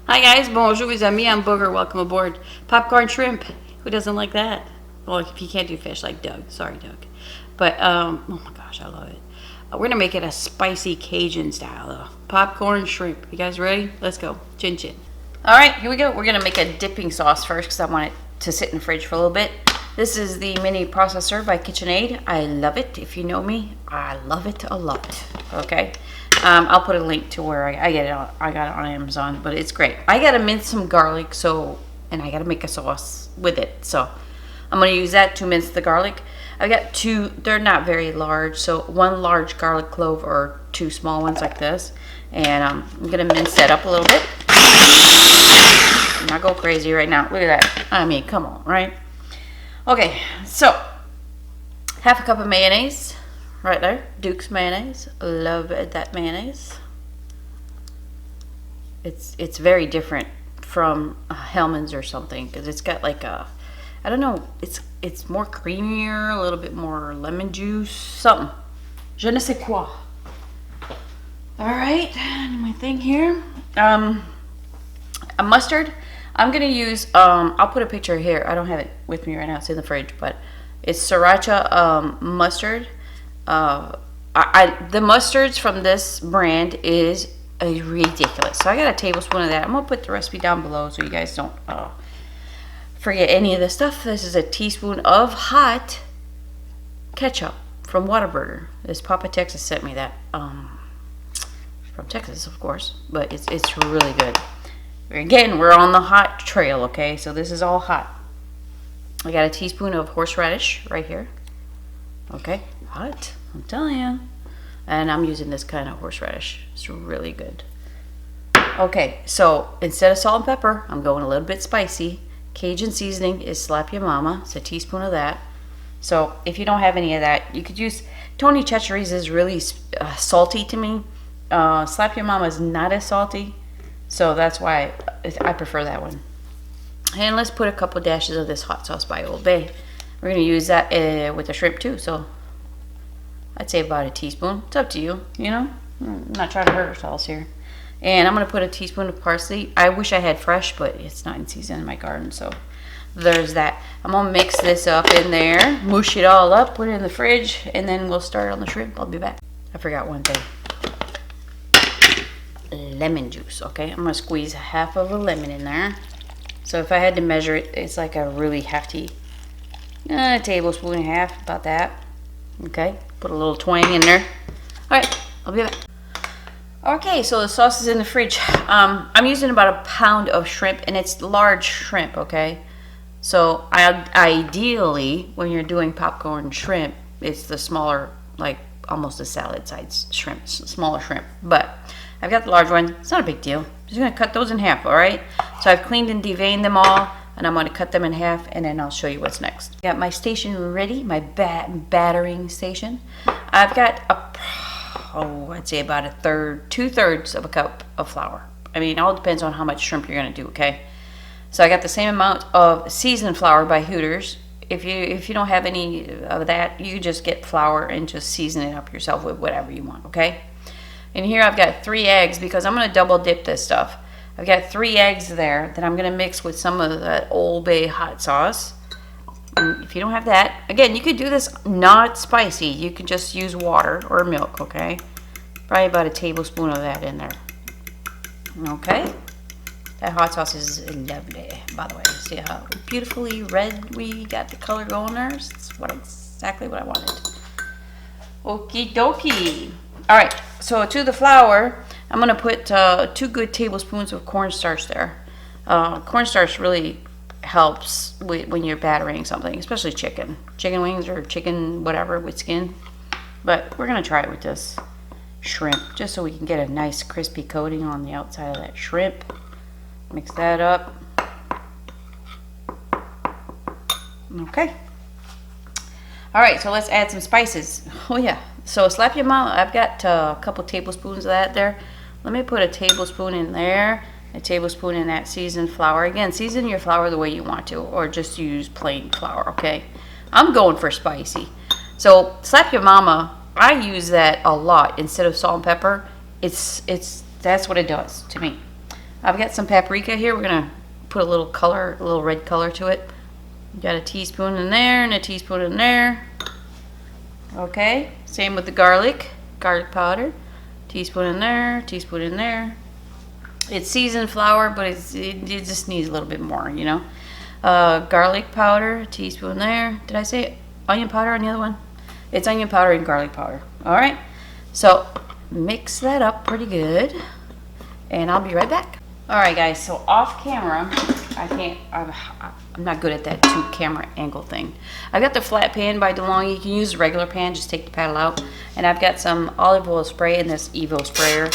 Hi guys, bonjour mes amis, I'm Booger, welcome aboard. Popcorn shrimp, who doesn't like that? Well, if you can't do fish like Doug, sorry Doug. But, oh my gosh, I love it. We're gonna make it a spicy Cajun style though. Popcorn shrimp, you guys ready? Let's go, chin chin. All right, here we go. We're gonna make a dipping sauce first because I want it to sit in the fridge for a little bit. This is the mini processor by KitchenAid. I love it. If you know me, I love it a lot, okay? I'll put a link to where I get it on. I got it on Amazon, but it's great. I gotta mince some garlic, and I gotta make a sauce with it. So I'm gonna use that to mince the garlic. I've got two, they're not very large, so one large garlic clove or two small ones like this. And I'm gonna mince that up a little bit. Not go crazy right now. Look at that. I mean, come on, right? Okay, so half a cup of mayonnaise. Right there, Duke's mayonnaise. Love that mayonnaise. It's very different from Hellmann's or something because it's got like a, I don't know, it's more creamier, a little bit more lemon juice, something. Je ne sais quoi. All right, and my thing here, a mustard. I'm gonna use, I'll put a picture here. I don't have it with me right now, it's in the fridge, but it's Sriracha mustard. The mustards from this brand is ridiculous. So I got a tablespoon of that. I'm gonna put the recipe down below so you guys don't forget any of this stuff. This is a teaspoon of hot ketchup from Whataburger. This Papa Texas sent me that from Texas, of course, but it's really good. Again, we're on the hot trail, okay? So this is all hot. I got a teaspoon of horseradish right here. Okay, hot, I'm telling you. And I'm using this kind of horseradish. It's really good. Okay, so instead of salt and pepper, I'm going a little bit spicy. Cajun seasoning is Slap Your Mama. It's a teaspoon of that. So if you don't have any of that, you could use, Tony Chachere's is really salty to me. Slap Your Mama is not as salty. So that's why I prefer that one. And let's put a couple dashes of this hot sauce by Old Bay. We're going to use that with the shrimp too. So I'd say about a teaspoon. It's up to you, you know. I'm not trying to hurt ourselves here. And I'm going to put a teaspoon of parsley. I wish I had fresh, but it's not in season in my garden. So there's that. I'm going to mix this up in there. Mush it all up. Put it in the fridge. And then we'll start on the shrimp. I'll be back. I forgot one thing. Lemon juice, okay? I'm gonna squeeze half of a lemon in there. So if I had to measure it, it's like a really hefty tablespoon and a half, about that. Okay, put a little twang in there. All right, I'll be back. Okay, so the sauce is in the fridge. I'm using about a pound of shrimp, and it's large shrimp, okay? So ideally, when you're doing popcorn shrimp, it's the smaller, like almost a salad size shrimp, smaller shrimp, but I've got the large one. It's not a big deal. I'm just going to cut those in half, all right? So I've cleaned and deveined them all, and I'm going to cut them in half, and then I'll show you what's next. Got my station ready, my battering station. I've got I'd say about two-thirds of a cup of flour. I mean, it all depends on how much shrimp you're going to do, okay? So I got the same amount of seasoned flour by Hooters. If you don't have any of that, you just get flour and just season it up yourself with whatever you want, okay? And here I've got 3 eggs because I'm going to double dip this stuff. I've got 3 eggs there that I'm going to mix with some of that Old Bay hot sauce. And if you don't have that, again, you could do this not spicy. You could just use water or milk, okay? Probably about a tablespoon of that in there. Okay? That hot sauce is lovely, by the way. See how beautifully red we got the color going there? It's exactly what I wanted. Okie dokie. All right, so to the flour, I'm going to put 2 good tablespoons of cornstarch there. Cornstarch really helps when you're battering something, especially chicken wings or chicken whatever with skin. But we're going to try it with this shrimp, just so we can get a nice crispy coating on the outside of that shrimp. Mix that up. Okay. All right, so let's add some spices. Oh yeah. So Slap Your Mama, I've got a couple tablespoons of that there. Let me put a tablespoon in there, a tablespoon in that seasoned flour. Again, season your flour the way you want to, or just use plain flour, okay? I'm going for spicy. So Slap Your Mama, I use that a lot instead of salt and pepper. That's what it does to me. I've got some paprika here. We're gonna put a little color, a little red color to it. Got a teaspoon in there and a teaspoon in there. Okay, same with the garlic powder. Teaspoon in there, teaspoon in there. It's seasoned flour, but it just needs a little bit more, you know. Garlic powder, teaspoon there. Did I say onion powder on the other one? It's onion powder and garlic powder. All right, so mix that up pretty good, and I'll be right back. All right, guys, so off camera, I'm not good at that two camera angle thing. I've got the flat pan by DeLonghi. You can use a regular pan, just take the paddle out. And I've got some olive oil spray in this Evo sprayer.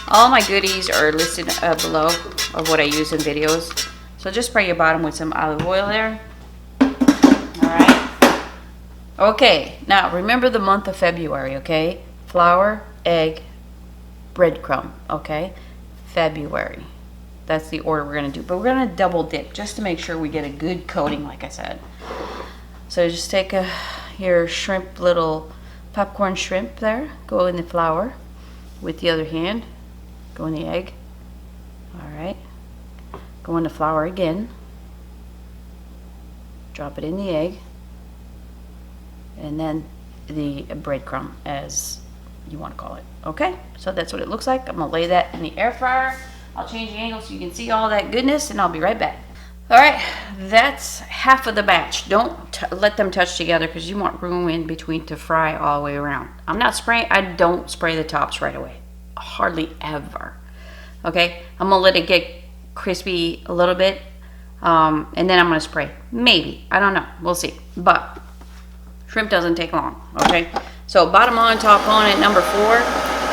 All my goodies are listed below of what I use in videos. So just spray your bottom with some olive oil there. All right. Okay, now remember the month of February, okay? Flour, egg, breadcrumb, okay? February. That's the order we're gonna do. But we're gonna double dip just to make sure we get a good coating, like I said. So just take your shrimp, little popcorn shrimp there, go in the flour with the other hand, go in the egg. All right, go in the flour again, drop it in the egg, and then the breadcrumb, as you want to call it. Okay, so that's what it looks like. I'm gonna lay that in the air fryer. I'll change the angle so you can see all that goodness, and I'll be right back. All right, that's half of the batch. Don't let them touch together because you want room in between to fry all the way around. I don't spray the tops right away. Hardly ever. Okay, I'm gonna let it get crispy a little bit, and then I'm gonna spray. Maybe, I don't know, we'll see. But shrimp doesn't take long, okay? So bottom on, top on at number 4.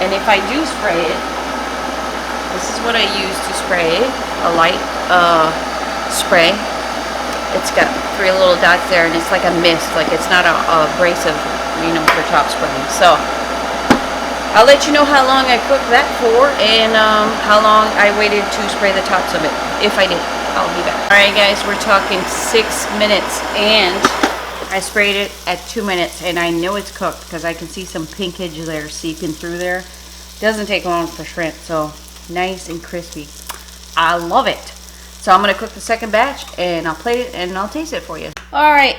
And if I do spray it, this is what I use to spray, a light spray. It's got 3 little dots there, and it's like a mist, like it's not a abrasive, you know, for top spraying. So I'll let you know how long I cooked that for, and how long I waited to spray the tops of it. If I did, I'll be back. All right, guys, we're talking 6 minutes, and I sprayed it at 2 minutes, and I know it's cooked because I can see some pinkage there seeping through there. Doesn't take long for shrimp, so nice and crispy. I love it. So I'm gonna cook the second batch, and I'll plate it and I'll taste it for you. All right.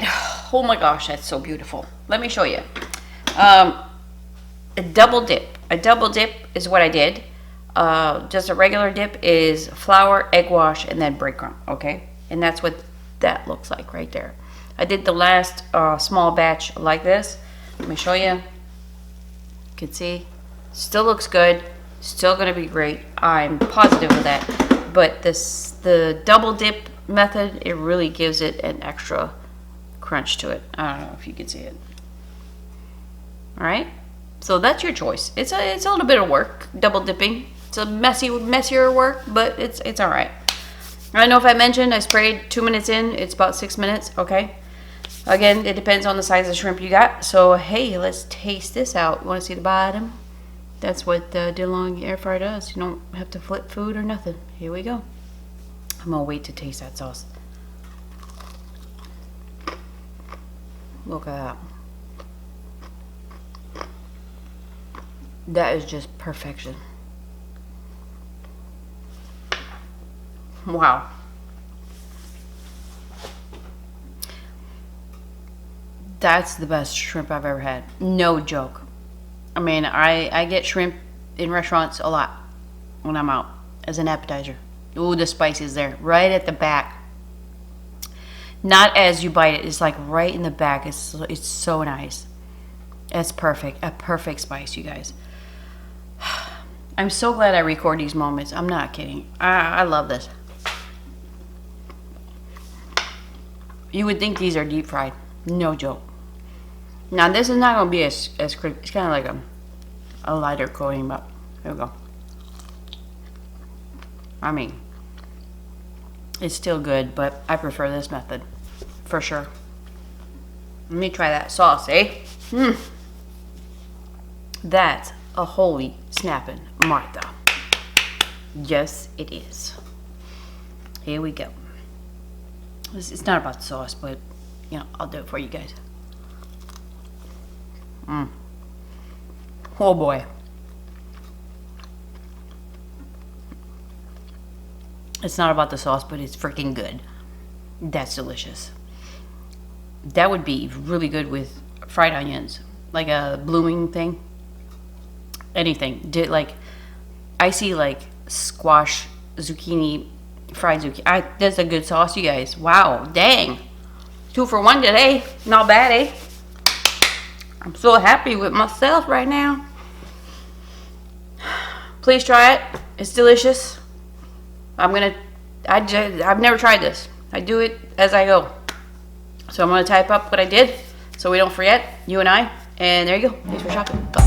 Oh my gosh, that's so beautiful. Let me show you. A double dip. A double dip is what I did. Just a regular dip is flour, egg wash, and then breadcrumb. Okay, and that's what that looks like right there. I did the last small batch like this. Let me show you. You can see. Still looks good. Still gonna be great. I'm positive of that. But the double dip method, it really gives it an extra crunch to it. I don't know if you can see it. All right. So that's your choice. It's a little bit of work, double dipping. It's a messier work, but it's all right. I don't know if I mentioned I sprayed 2 minutes in. It's about 6 minutes. Okay. Again, it depends on the size of shrimp you got. So hey, let's taste this out. You want to see the bottom? That's what the DeLonghi air fryer does. You don't have to flip food or nothing. Here we go. I'm gonna wait to taste that sauce. Look at that. That is just perfection. Wow. That's the best shrimp I've ever had. No joke. I mean, I get shrimp in restaurants a lot when I'm out as an appetizer. Ooh, the spice is there, right at the back. Not as you bite it, it's like right in the back. It's so nice. It's perfect, a perfect spice, you guys. I'm so glad I record these moments. I'm not kidding. I love this. You would think these are deep fried. No joke. Now this is not gonna be as crispy. It's kind of like a lighter coating, but here we go. I mean, it's still good, but I prefer this method for sure. Let me try that sauce, eh? That's a holy snapping Martha. Yes, it is. Here we go. It's not about the sauce, but you know, I'll do it for you guys. Oh boy. It's not about the sauce, but it's freaking good. That's delicious. That would be really good with fried onions, like a blooming thing. Anything. Like, I see like squash, zucchini, fried zucchini. That's a good sauce, you guys. Wow, dang. 2 for 1 today. Not bad, eh? I'm so happy with myself right now. Please try it. It's delicious. I've never tried this. I do it as I go. So I'm gonna type up what I did so we don't forget, you and I. And there you go. Thanks for shopping. Bye.